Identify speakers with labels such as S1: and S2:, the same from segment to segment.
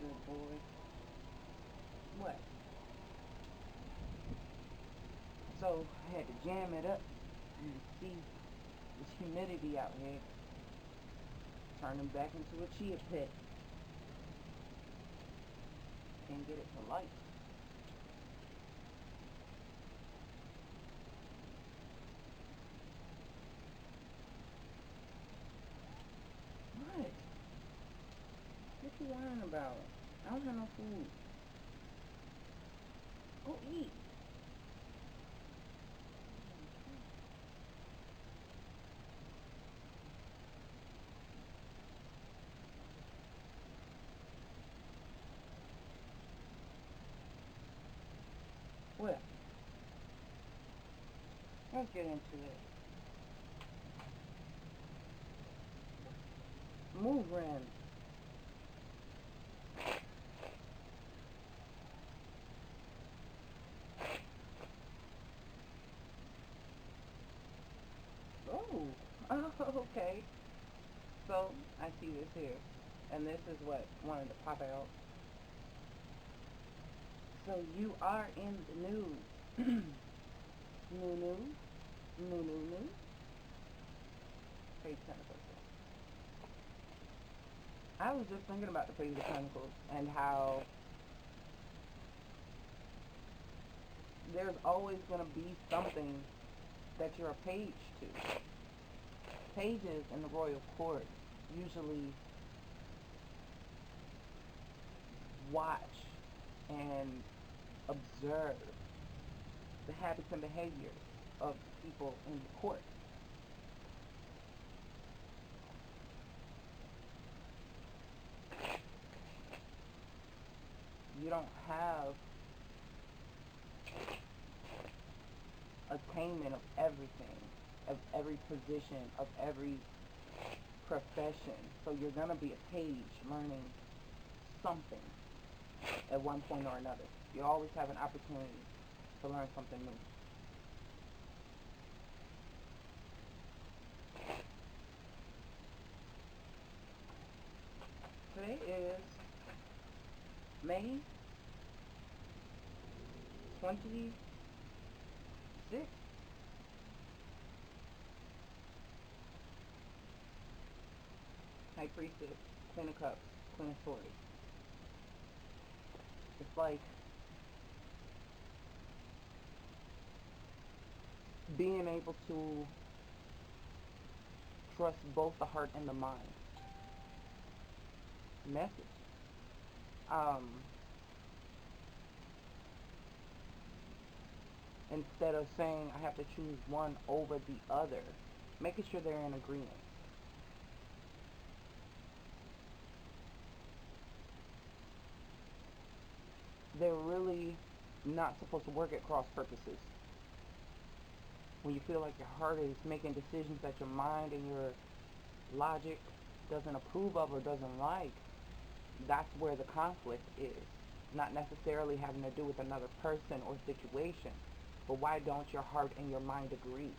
S1: good boy. What? So I had to jam it up and see this humidity out here. Turn him back into a chia pet and get it to life. What? What you worrying about? I don't have no food. Go eat. What? Let's get into it. Move, Ren. Oh, okay. So, I see this here. And this is what wanted to pop out. So, you are in the news. New. Page Pentacles. I was just thinking about the Page of Pentacles and how there's always going to be something that you're a page to. Pages in the royal court usually watch and observe the habits and behaviors of people in the court. You don't have attainment of everything, of every position, of every profession. So you're going to be a page learning something at one point or another. You always have an opportunity to learn something new. Today is May 26th. High Priestess, Queen of Cups, Queen of Swords. It's like being able to trust both the heart and the mind. Message. Instead of saying I have to choose one over the other, making sure they're in agreement. They're really not supposed to work at cross purposes. When you feel like your heart is making decisions that your mind and your logic doesn't approve of or doesn't like, that's where the conflict is. Not necessarily having to do with another person or situation, but why don't your heart and your mind agree?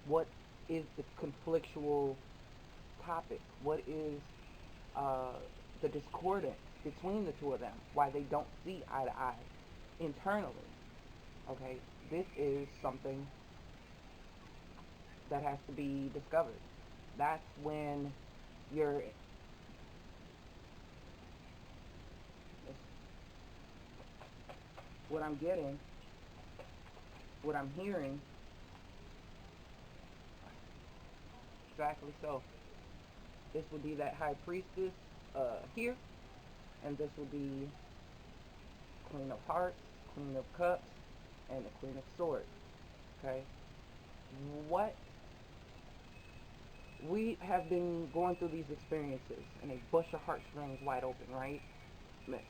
S1: What is the conflictual topic? What is the discordance between the two of them? Why they don't see eye to eye internally? Okay, this is something that has to be discovered. That's when you're what I'm getting, what I'm hearing, exactly so. This would be that High Priestess here, and this will be Queen of Hearts, Queen of Cups, and the Queen of Swords. Okay? What we have been going through these experiences, and they bust your heartstrings wide open, right?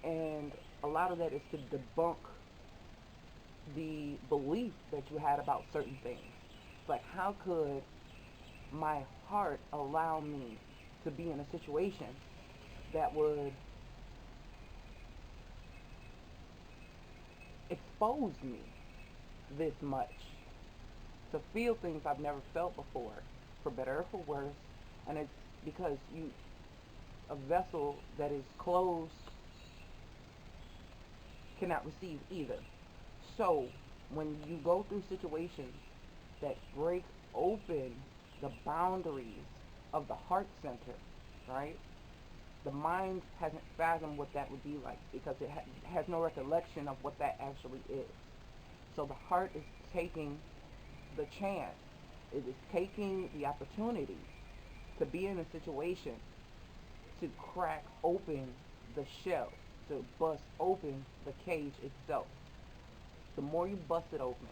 S1: And a lot of that is to debunk the belief that you had about certain things. Like, how could my heart allow me to be in a situation that would expose me this much to feel things I've never felt before, for better or for worse? And it's because a vessel that is closed cannot receive either. So when you go through situations that break open the boundaries of the heart center, right? The mind hasn't fathomed what that would be like because it has no recollection of what that actually is. So the heart is taking the chance, it is taking the opportunity to be in a situation to crack open the shell, to bust open the cage itself. The more you bust it open,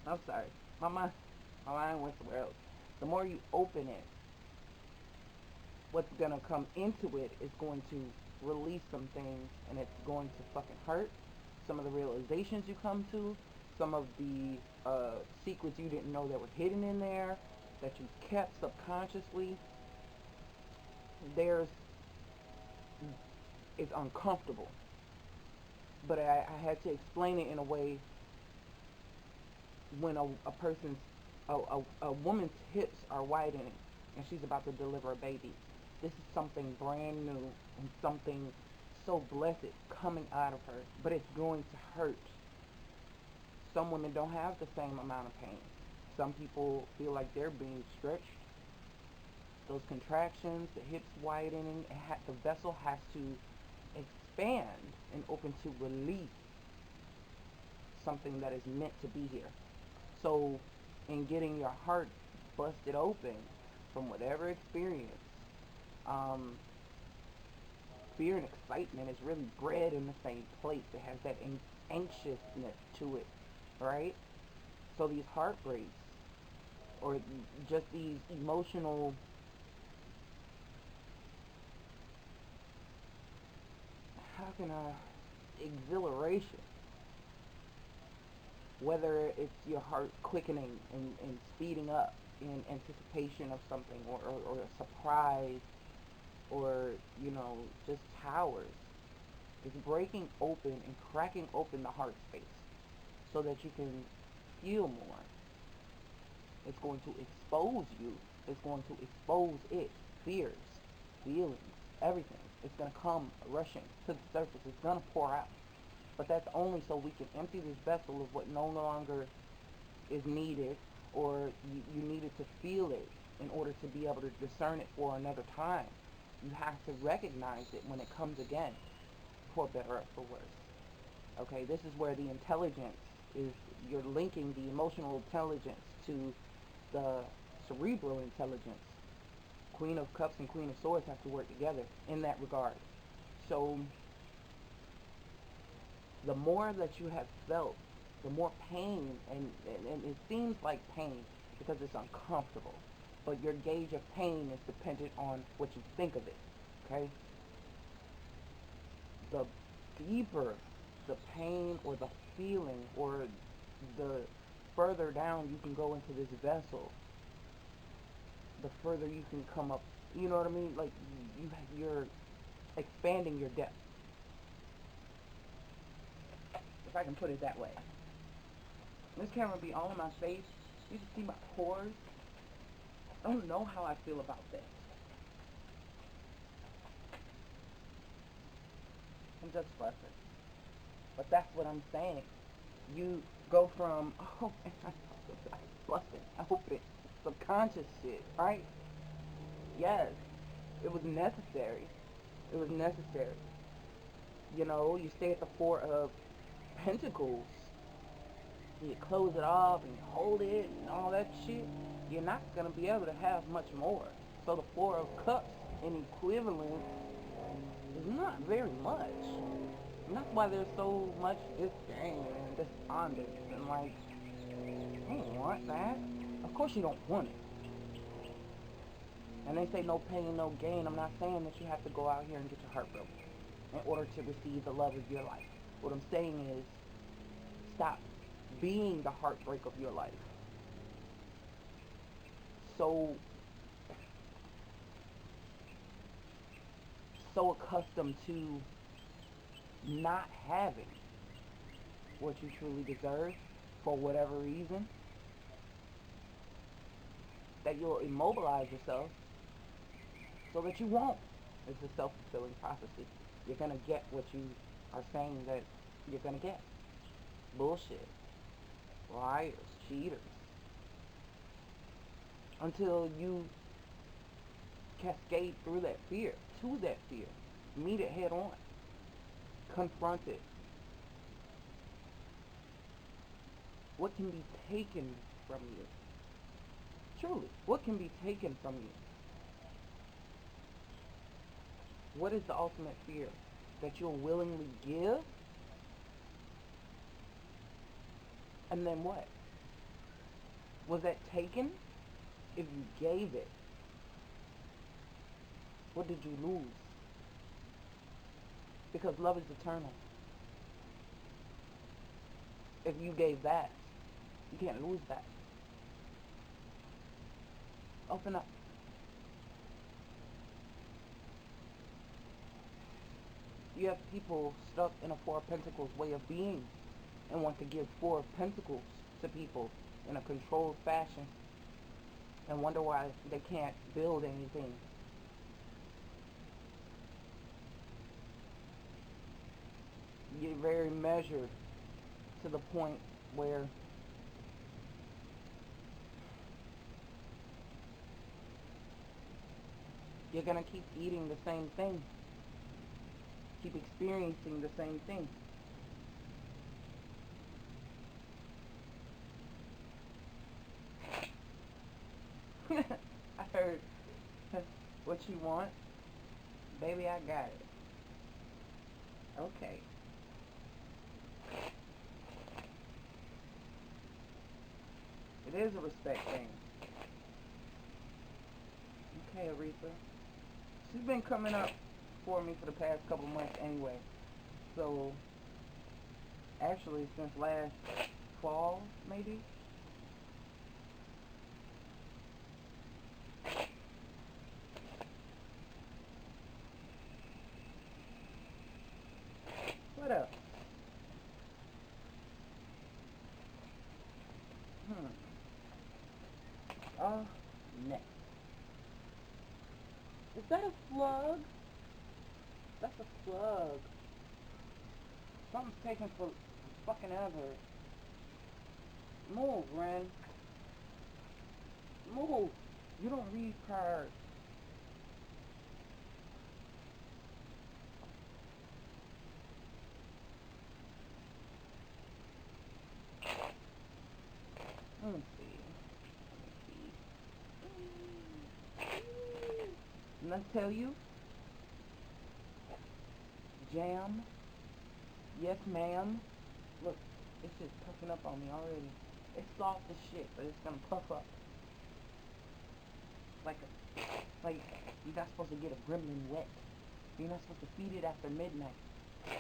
S1: I'm sorry, my mind went somewhere else. The more you open it, what's gonna come into it is going to release some things, and it's going to fucking hurt. Some of the realizations you come to, some of the secrets you didn't know that were hidden in there, that you kept subconsciously. There's, it's uncomfortable, but I had to explain it in a way when a person's a woman's hips are widening and she's about to deliver a baby. This is something brand new and something so blessed coming out of her, but it's going to hurt. Some women don't have the same amount of pain. Some people feel like they're being stretched. Those contractions, the hips widening, the vessel has to expand and open to release something that is meant to be here. So in getting your heart busted open from whatever experience, fear and excitement is really bred in the same place. It has that anxiousness to it, right? So these heartbreaks, or just these emotional exhilaration, whether it's your heart quickening and speeding up in anticipation of something, or a surprise, or just towers, it's breaking open and cracking open the heart space so that you can feel more. It's going to expose you. It's going to expose it. Fears, feelings, everything. It's going to come rushing to the surface. It's going to pour out. But that's only so we can empty this vessel of what no longer is needed, or you needed to feel it in order to be able to discern it for another time. You have to recognize it when it comes again, for better or for worse. Okay, this is where the intelligence is. You're linking the emotional intelligence to the cerebral intelligence. Queen of Cups and Queen of Swords have to work together in that regard. So the more that you have felt, the more pain, and it seems like pain because it's uncomfortable, but your gauge of pain is dependent on what you think of it, okay? The deeper the pain or the feeling, or the further down you can go into this vessel, the further you can come up, you know what I mean? Like, you're expanding your depth, if I can put it that way. This camera be all in my face. You can see my pores. I don't know how I feel about this. I'm just flustered. But that's what I'm saying. You go from, oh, I'm flustered. I hope it's subconscious shit, right? Yes. It was necessary. It was necessary. You stay at the Four of Pentacles. You close it off and you hold it and all that shit. You're not going to be able to have much more. So the Four of Cups in equivalent is not very much. And that's why there's so much disdain and despondence and like, I don't want that. Of course you don't want it. And they say no pain, no gain. I'm not saying that you have to go out here and get your heart broken in order to receive the love of your life. What I'm saying is, stop being the heartbreak of your life. So accustomed to not having what you truly deserve for whatever reason, that you'll immobilize yourself so that you won't. It's a self-fulfilling prophecy. You're going to get what you are saying that you're going to get. Bullshit. Liars. Cheaters. Until you cascade through that fear, to that fear. Meet it head on. Confront it. What can be taken from you? Truly, what can be taken from you? What is the ultimate fear? That you'll willingly give? And then what? Was that taken? If you gave it, what did you lose? Because love is eternal. If you gave that, you can't lose that. Open up. You have people stuck in a Four of Pentacles way of being and want to give Four of Pentacles to people in a controlled fashion and wonder why they can't build anything. You're very measured to the point where you're going to keep eating the same thing. Keep experiencing the same thing. I heard what you want. Baby, I got it. Okay. It is a respect thing. Okay, Aretha. She's been coming up for me for the past couple months anyway. So, actually since last fall, maybe. What up? Next. Is that a slug? That's a slug. Something's taking for fucking ever. Move, Ren. Move. You don't read cards. Let me see. And let's tell you, jam, yes ma'am. Look, it's just puffing up on me already. It's soft as shit, but it's gonna puff up. Like you're not supposed to get a gremlin wet. You're not supposed to feed it after midnight. I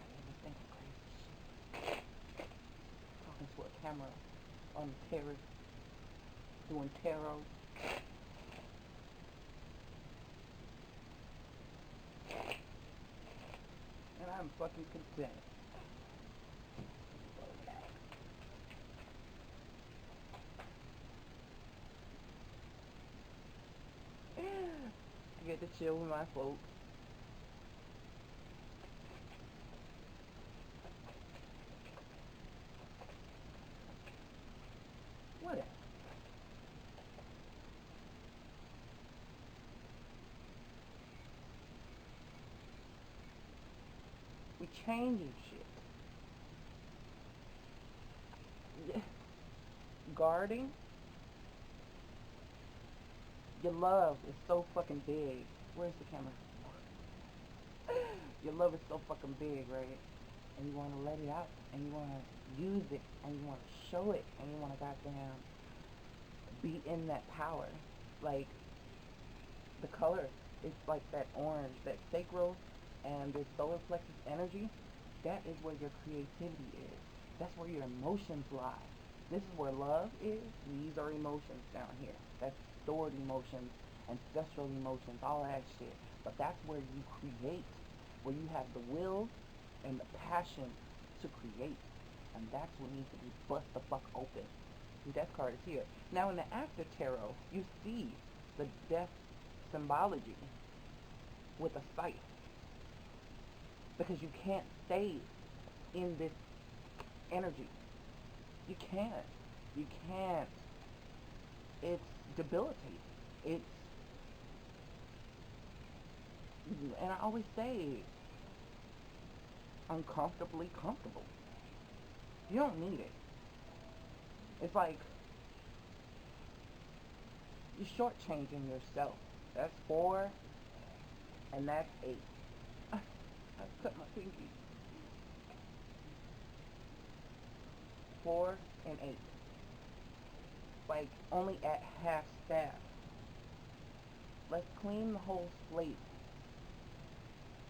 S1: never think of crazy shit. Talking to a camera on the terrace, doing tarot. And I'm fucking content. I get to chill with my folks. Whatever. We changing shit. Yeah. Guarding. Your love is so fucking big. Where's the camera? Your love is so fucking big, right? And you want to let it out, and you want to use it, and you want to show it, and you want to goddamn be in that power. Like, the color is like that orange, that sacral, and the solar plexus energy. That is where your creativity is. That's where your emotions lie. This is where love is. These are emotions down here. That's stored emotions, ancestral emotions, all that shit. But that's where you create, where you have the will and the passion to create. And that's what needs to be bust the fuck open. And Death card is here. Now in the after tarot, you see the death symbology with a scythe, because you can't stay in this energy. You can't. You can't. It's debilitating. It's, and I always say, uncomfortably comfortable. You don't need it. It's like you're shortchanging yourself. That's 4, and that's 8. I cut my pinky. 4 and 8. Like only at half staff. Let's clean the whole slate,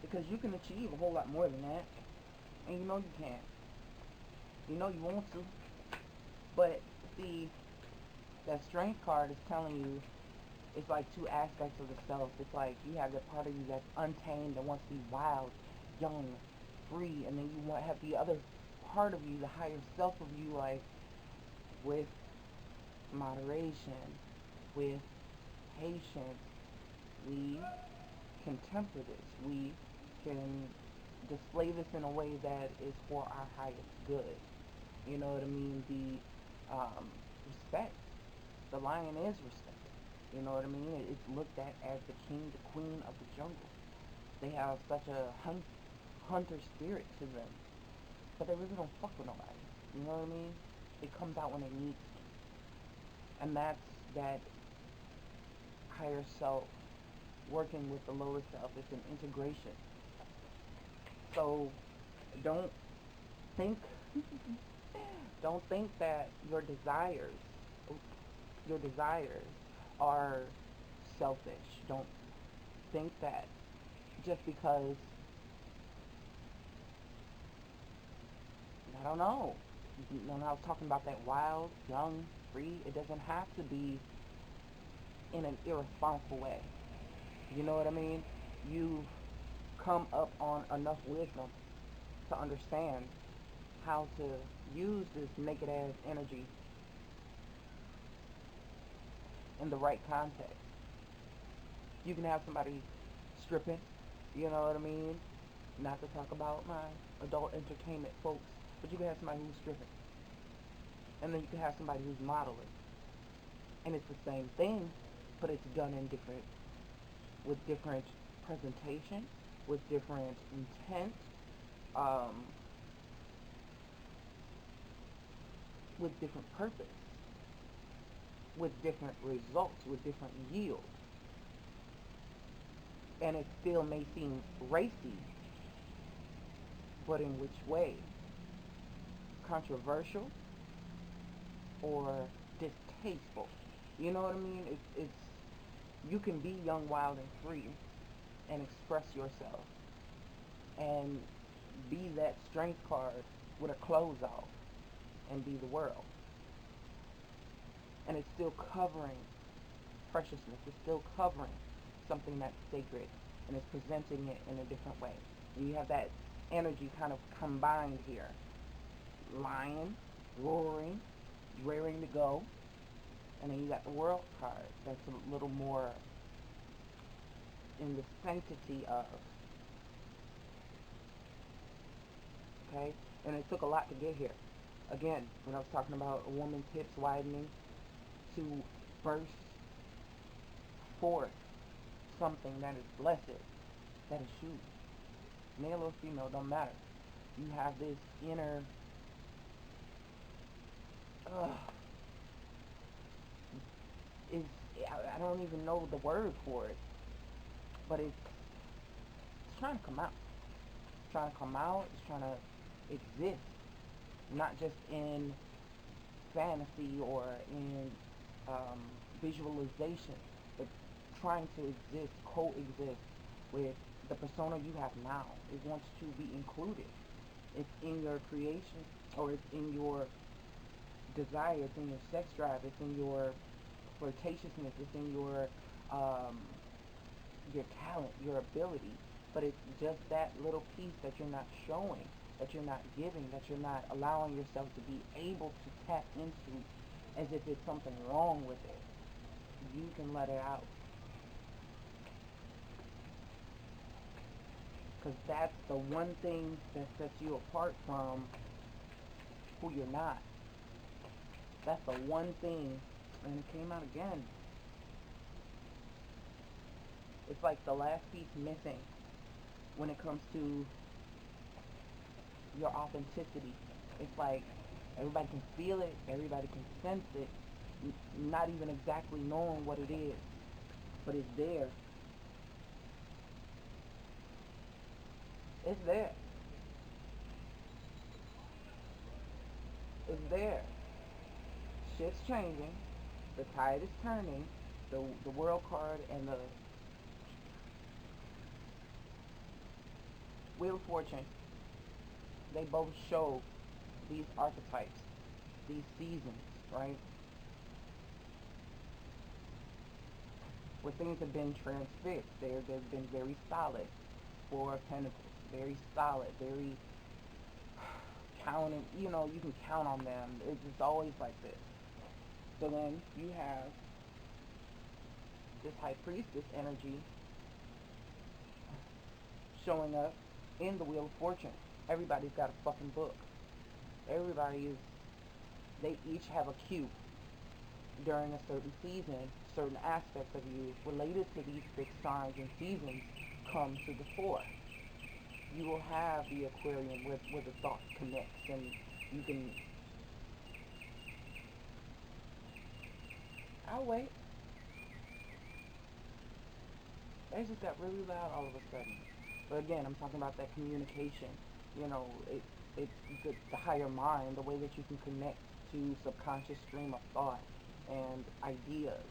S1: because you can achieve a whole lot more than that, and you know you can. You know you want to, but see, that strength card is telling you it's like 2 aspects of the self. It's like you have the part of you that's untamed and wants to be wild, young, free, and then you have the other part of you, the higher self of you, like with moderation, with patience. We can temper this. We can display this in a way that is for our highest good. You know what I mean? The respect. The lion is respected. You know what I mean? It's looked at as the king, the queen of the jungle. They have such a hunter spirit to them, but they really don't fuck with nobody. You know what I mean? It comes out when it needs to, and that's that higher self working with the lower self. It's an integration. So don't think don't think that your desires are selfish. Don't think that just because, I don't know, when I was talking about that wild, young, free, it doesn't have to be in an irresponsible way. You know what I mean? You've come up on enough wisdom to understand how to use this naked ass energy in the right context. You can have somebody stripping, you know what I mean? Not to talk about my adult entertainment folks, but you can have somebody who's stripping. And then you can have somebody who's modeling. And it's the same thing, but it's done in with different presentation, with different intent, with different purpose, with different results, with different yield. And it still may seem racy, but in which way? Controversial or distasteful? You know what I mean? It's you can be young, wild, and free and express yourself and be that strength card with a clothes off and be the world. And it's still covering preciousness. It's still covering something that's sacred, and it's presenting it in a different way. You have that energy kind of combined here. Lion, roaring, raring to go. And then you got the world card that's a little more in the sanctity of. Okay? And it took a lot to get here. Again, when I was talking about a woman's hips widening to burst forth something that is blessed, that is you. Male or female, don't matter. You have this inner I don't even know the word for it, but it's trying to come out. It's trying to come out. It's trying to exist, not just in fantasy or in visualization, but trying to exist, coexist with the persona you have now. It wants to be included. It's in your creation, or it's in your desire, it's in your sex drive, it's in your flirtatiousness, it's in your talent, your ability, but it's just that little piece that you're not showing, that you're not giving, that you're not allowing yourself to be able to tap into as if it's something wrong with it. You can let it out. Because that's the one thing that sets you apart from who you're not. That's the one thing. And it came out again. It's like the last piece missing when it comes to your authenticity. It's like everybody can feel it, everybody can sense it, not even exactly knowing what it is, but it's there. It's there. It's there. Shit's changing. The tide is turning. The world card and the Wheel of Fortune, they both show these archetypes, these seasons, right? Where things have been transfixed. They've been very solid. Four of Pentacles, very solid, very counting. You can count on them. It's always like this. So then you have this High Priestess energy showing up in the Wheel of Fortune. Everybody's got a fucking book. They each have a cue during a certain season. Certain aspects of you related to these 6 signs and seasons come to the fore. You will have the Aquarian where the thought connects, and you can... I'll wait. They just got really loud all of a sudden. But again, I'm talking about that communication. It's the higher mind, the way that you can connect to subconscious stream of thought and ideas,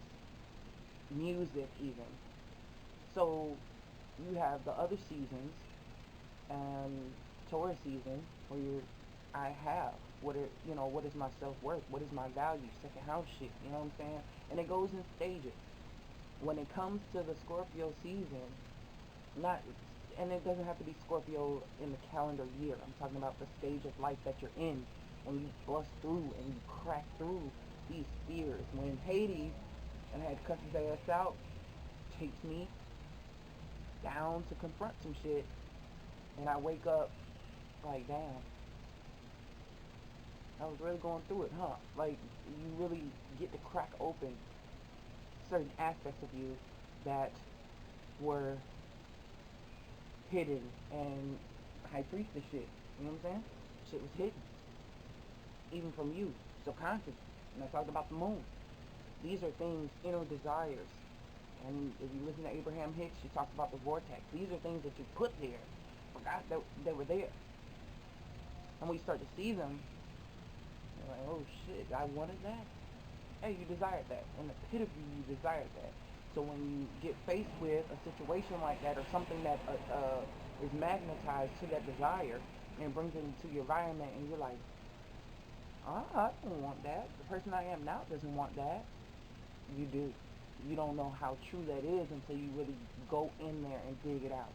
S1: music even. So you have the other seasons, and Taurus season, where what is my self-worth, what is my value, second house shit, you know what I'm saying? And it goes in stages. When it comes to the Scorpio season, and it doesn't have to be Scorpio in the calendar year. I'm talking about the stage of life that you're in, when you bust through and you crack through these fears. When Hades, and I had to cuss his ass out, takes me down to confront some shit, and I wake up like, damn, I was really going through it, huh? Like, you really get to crack open certain aspects of you that were hidden and High Priestess shit. You know what I'm saying? Shit was hidden. Even from you, subconscious. And I talked about the moon. These are things, inner desires. And if you listen to Abraham Hicks, she talks about the vortex. These are things that you put there. Forgot that they were there. And when you start to see them, you're like, oh shit, I wanted that. Hey, you desired that. In the pit of you, you desired that. So when you get faced with a situation like that, or something that is magnetized to that desire and brings it into your environment, and you're like, I don't want that. The person I am now doesn't want that. You do. You don't know how true that is until you really go in there and dig it out.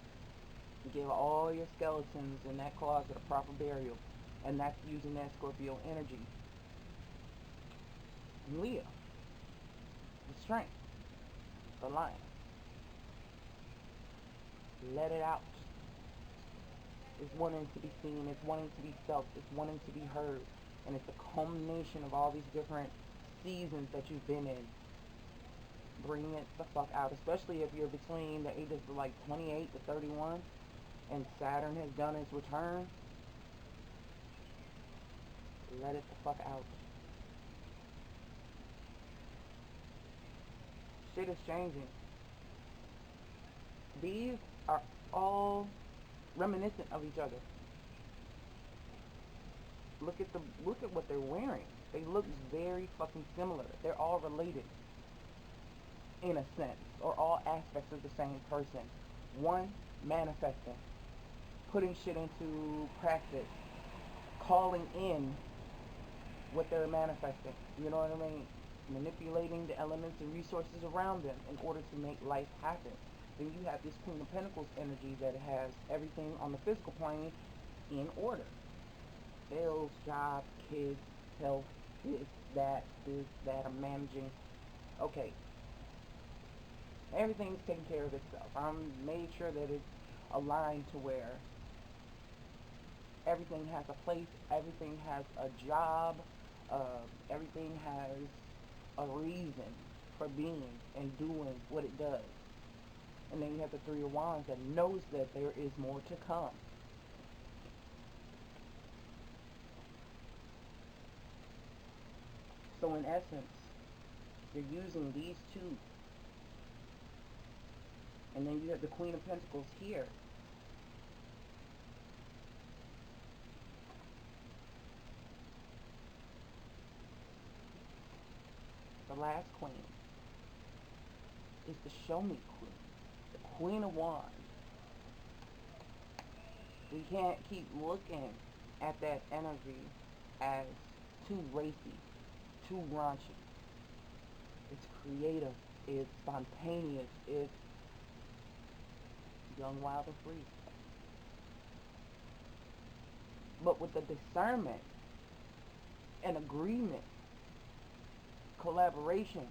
S1: You give all your skeletons in that closet a proper burial, and that's using that Scorpio energy. Leo, the strength, the lion. Let it out. It's wanting to be seen, it's wanting to be felt, it's wanting to be heard. And it's a culmination of all these different seasons that you've been in. Bring it the fuck out, especially if you're between the ages of like 28 to 31 and Saturn has done its return. Let it the fuck out. Shit is changing. These are all reminiscent of each other. Look at what they're wearing. They look very fucking similar. They're all related in a sense, or all aspects of the same person. One, manifesting, putting shit into practice, calling in what they're manifesting. You know what I mean? Manipulating the elements and resources around them in order to make life happen. Then you have this Queen of Pentacles energy that has everything on the physical plane in order. Bills, job, kids, health, this, that, I'm managing. Okay. Everything's taking care of itself. I'm made sure that it's aligned to where everything has a place, everything has a job, everything has a reason for being and doing what it does. And then you have the Three of Wands that knows that there is more to come. So in essence, you're using these two. And then you have the Queen of Pentacles here. The last queen is the Show Me Queen. The Queen of Wands. We can't keep looking at that energy as too racy, too raunchy. It's creative, it's spontaneous, it's young, wild, and free. But with the discernment and agreement, collaboration,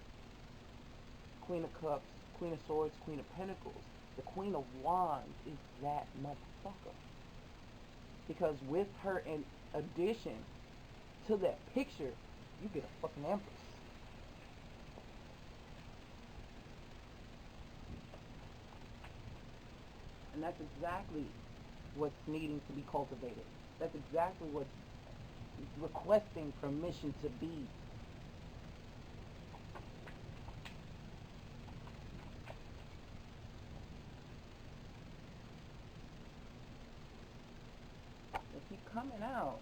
S1: Queen of Cups, Queen of Swords, Queen of Pentacles, the Queen of Wands is that motherfucker. Because with her in addition to that picture, you get a fucking Empress. And that's exactly what's needing to be cultivated. That's exactly what's requesting permission to be. They keep coming out.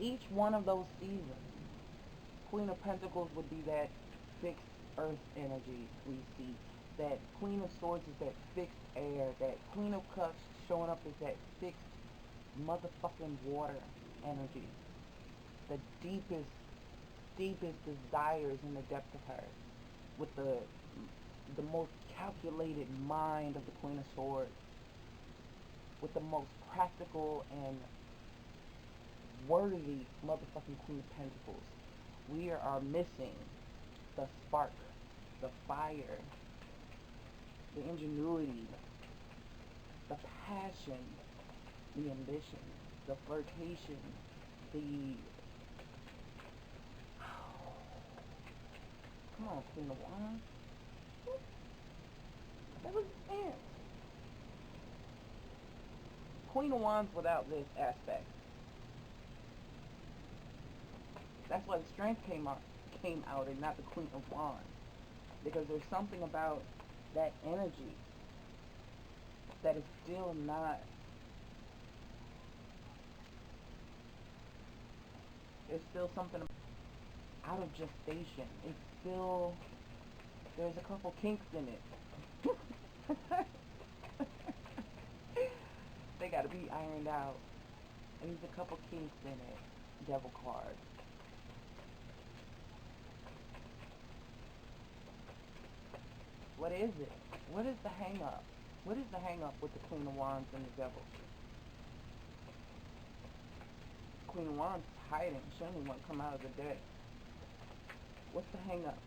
S1: Each one of those seasons, Queen of Pentacles would be that fixed earth energy we see. That Queen of Swords is that fixed air. That Queen of Cups showing up is that fixed motherfucking water energy. The deepest desires in the depth of her. With the most calculated mind of the Queen of Swords. With the most practical and worthy motherfucking Queen of Pentacles. We are missing the spark, the fire, the ingenuity, the passion, the ambition, the flirtation, the... Come on, Queen of Wands. That was it. Queen of Wands without this aspect. That's why the Strength came out and not the Queen of Wands. Because there's something about that energy that is still not, there's still something out of gestation. It's still, there's a couple kinks in it. They gotta be ironed out. And there's a couple kinks in it. Devil card. What is it? What is the hang up? What is the hang up with the Queen of Wands and the Devil? Queen of Wands is hiding. She only want to come out of the deck. What's the hang up?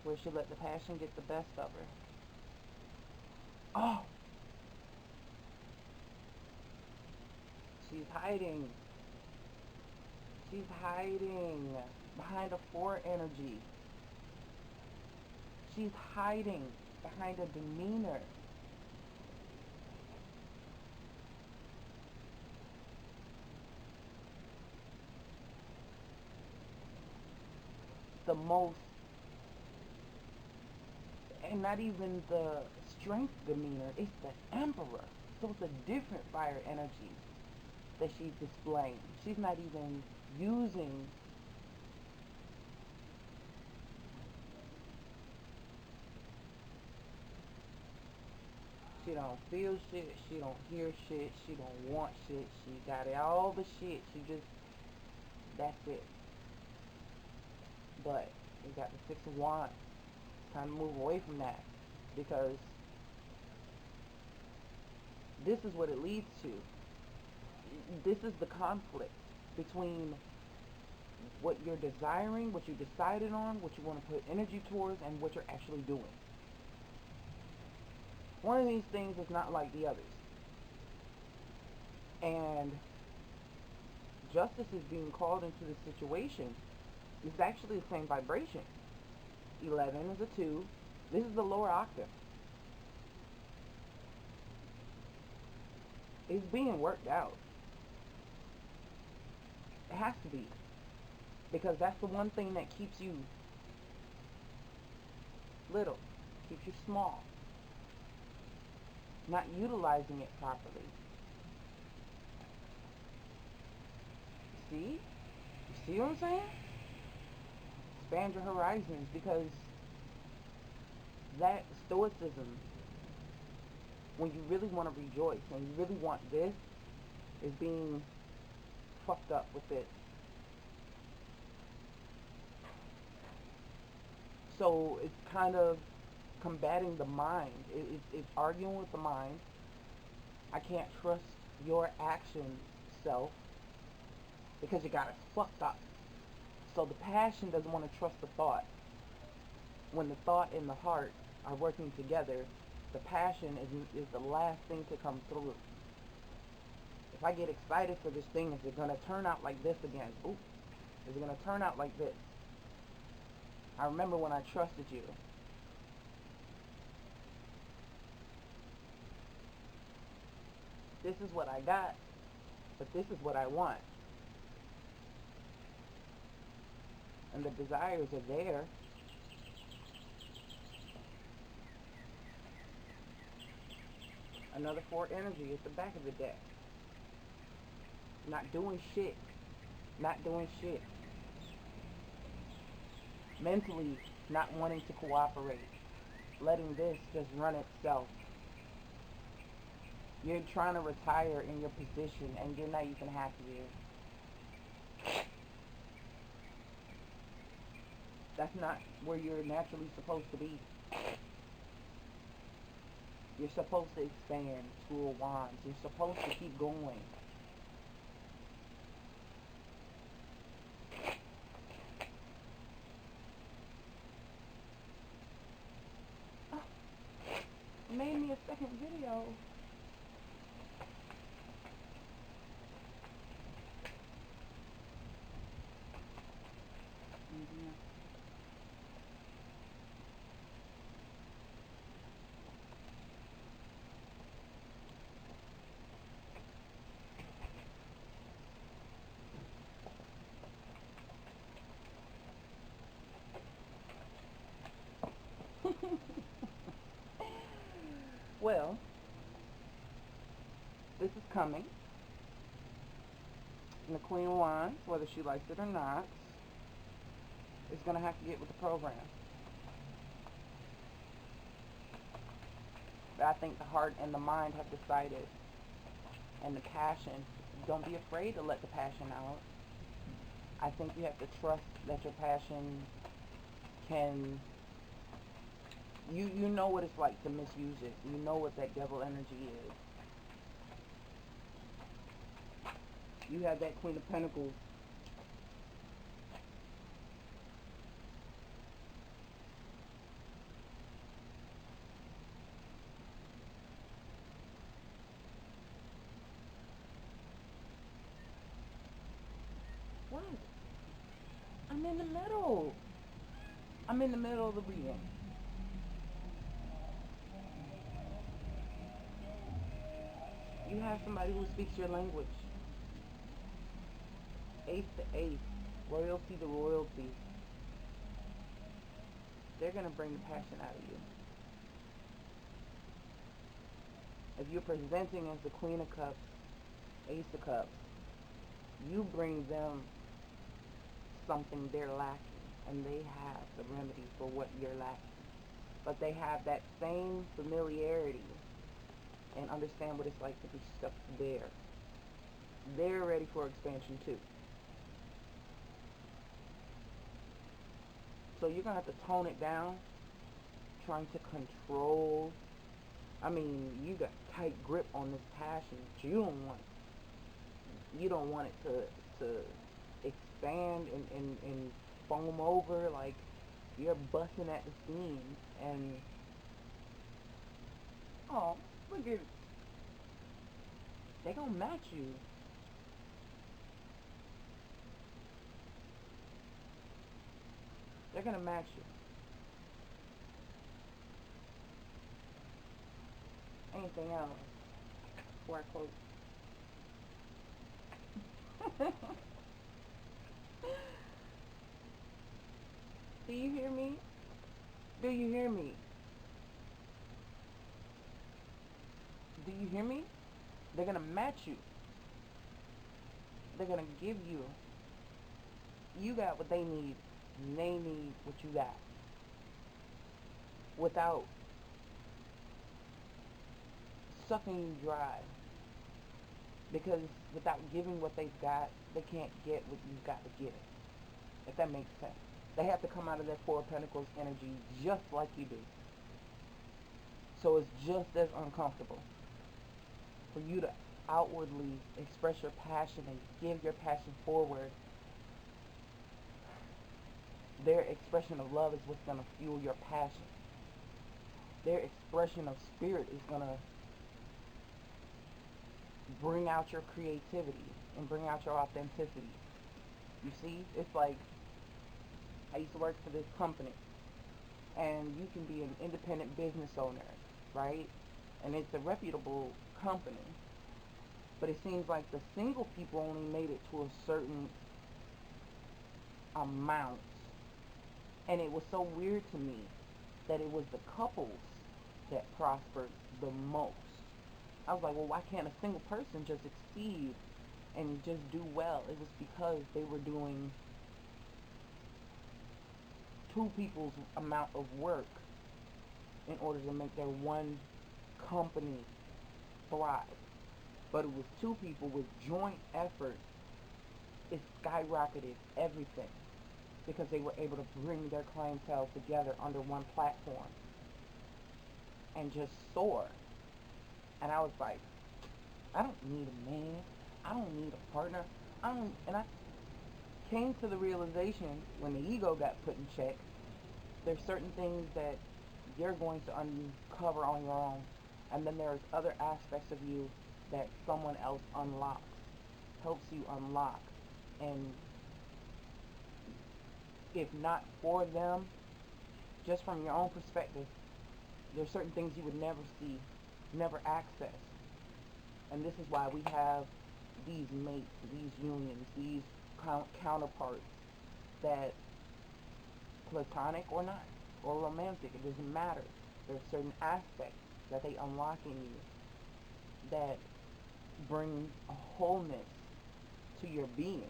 S1: Where she let the passion get the best of her. Oh! She's hiding. She's hiding behind a 4 energy. She's hiding behind a demeanor. The most, and not even the Strength demeanor, it's the Emperor. So it's a different fire energy that she's displaying. She's not even using she don't feel shit, she don't hear shit, she don't want shit, she got all the shit, she just, that's it. But we got the 6 of Wands. It's time to move away from that, because this is what it leads to. This is the conflict between what you're desiring, what you decided on, what you want to put energy towards, and what you're actually doing. One of these things is not like the others. And justice is being called into the situation. It's actually the same vibration. 11 is a 2. This is the lower octave. It's being worked out. It has to be. Because that's the one thing that keeps you little, keeps you small. Not utilizing it properly. See? You see what I'm saying? Expand your horizons, because that stoicism, when you really want to rejoice, when you really want this, is being fucked up with this. So it's kind of combating the mind. It's arguing with the mind. I can't trust your action self because you got it fucked up. So the passion doesn't want to trust the thought. When the thought and the heart are working together, the passion is the last thing to come through. If I get excited for this thing, is it going to turn out like this again? Ooh, is it going to turn out like this? I remember when I trusted you. This is what I got, but this is what I want. And the desires are there. Another 4 energy at the back of the deck. Not doing shit. Not doing shit. Mentally not wanting to cooperate. Letting this just run itself. You're trying to retire in your position and you're not even happy here. That's not where you're naturally supposed to be. You're supposed to expand. 2 of Wands. You're supposed to keep going. Made me a second video. Well, this is coming. And the Queen of Wands, whether she likes it or not, is going to have to get with the program. But I think the heart and the mind have decided, and the passion, don't be afraid to let the passion out. I think you have to trust that your passion can... You know what it's like to misuse it. You know what that devil energy is. You have that Queen of Pentacles. What? I'm in the middle. I'm in the middle of the reading. You have somebody who speaks your language. Ace to ace. Royalty to royalty. They're going to bring the passion out of you. If you're presenting as the Queen of Cups, Ace of Cups, you bring them something they're lacking, and they have the remedy for what you're lacking. But they have that same familiarity and understand what it's like to be stuck there. They're ready for expansion too. So you're going to have to tone it down, trying to control. I mean, you got tight grip on this passion that you don't want You don't want it to expand and foam over, like you're busting at the seams. And oh, look at, they gonna match you. They're gonna match you. Anything else before I close? Do you hear me? Do you hear me? Do you hear me? They're gonna match you. They're gonna give you. You got what they need, and they need what you got. Without sucking you dry. Because without giving what they've got, they can't get what you've got to give. If that makes sense. They have to come out of that Four of Pentacles energy just like you do. So it's just as uncomfortable for you to outwardly express your passion and give your passion forward. Their expression of love is what's going to fuel your passion. Their expression of spirit is going to bring out your creativity and bring out your authenticity. You see, it's like, I used to work for this company, and you can be an independent business owner, right? And it's a reputable company, but it seems like the single people only made it to a certain amount. And it was so weird to me that it was the couples that prospered the most. I was like, well, why can't a single person just succeed and just do well? It was because they were doing two people's amount of work in order to make their one company thrive. But it was two people with joint effort. It skyrocketed everything because they were able to bring their clientele together under one platform and just soar. And I was like, I don't need a man. I don't need a partner. And I came to the realization when the ego got put in check, there's certain things that you're going to uncover on your own. And then there's other aspects of you that someone else unlocks, helps you unlock. And if not for them, just from your own perspective, there's certain things you would never see, never access. And this is why we have these mates, these unions, these counterparts that, platonic or not, or romantic, it doesn't matter. There's certain aspects that they unlock in you that bring a wholeness to your being.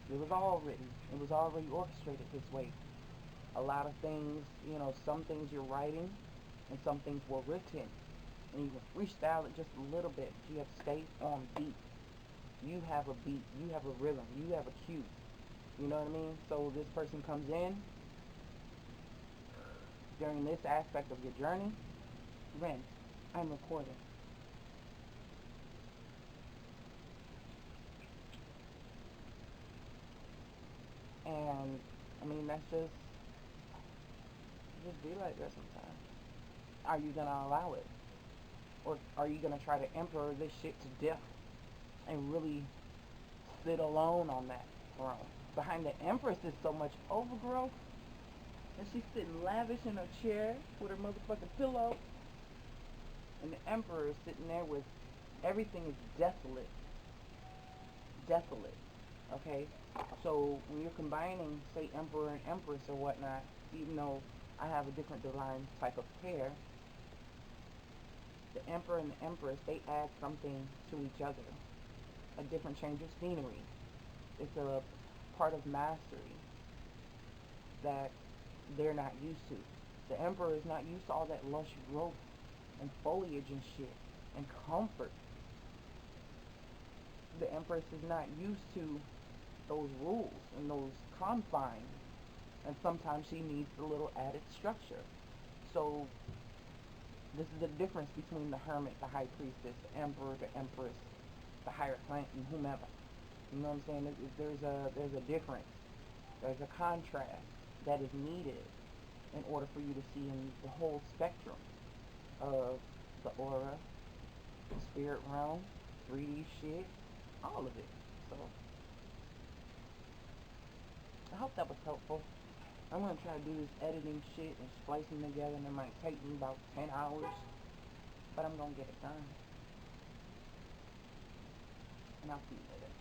S1: It was all written. It was already orchestrated this way. A lot of things, some things you're writing and some things were written. And you can freestyle it just a little bit. You have to stay on beat. You have a beat. You have a rhythm. You have a cue. You know what I mean? So this person comes in during this aspect of your journey. Ren, I'm recording. And that's just be like that sometimes. Are you gonna allow it? Or are you gonna try to emperor this shit to death and really sit alone on that throne? Behind the Empress is so much overgrowth, and she's sitting lavish in her chair with her motherfucking pillow, and the Emperor is sitting there with everything is desolate. Okay? So when you're combining, say, Emperor and Empress or whatnot, even though I have a different divine type of pair, the Emperor and the Empress, they add something to each other. A different change of scenery. It's a part of mastery that they're not used to. The Emperor is not used to all that lush growth and foliage and shit and comfort. The Empress is not used to those rules and those confines, and sometimes she needs a little added structure. So this is the difference between the Hermit, the High Priestess, the Emperor, the Empress, the higher plant and whomever. You know what I'm saying? There's a difference. There's a contrast that is needed in order for you to see in the whole spectrum of the aura, the spirit realm, 3D shit, all of it. So I hope that was helpful. I'm gonna try to do this editing shit and splicing together, and it might take me about 10 hours, but I'm gonna get it done. And I'll see you later.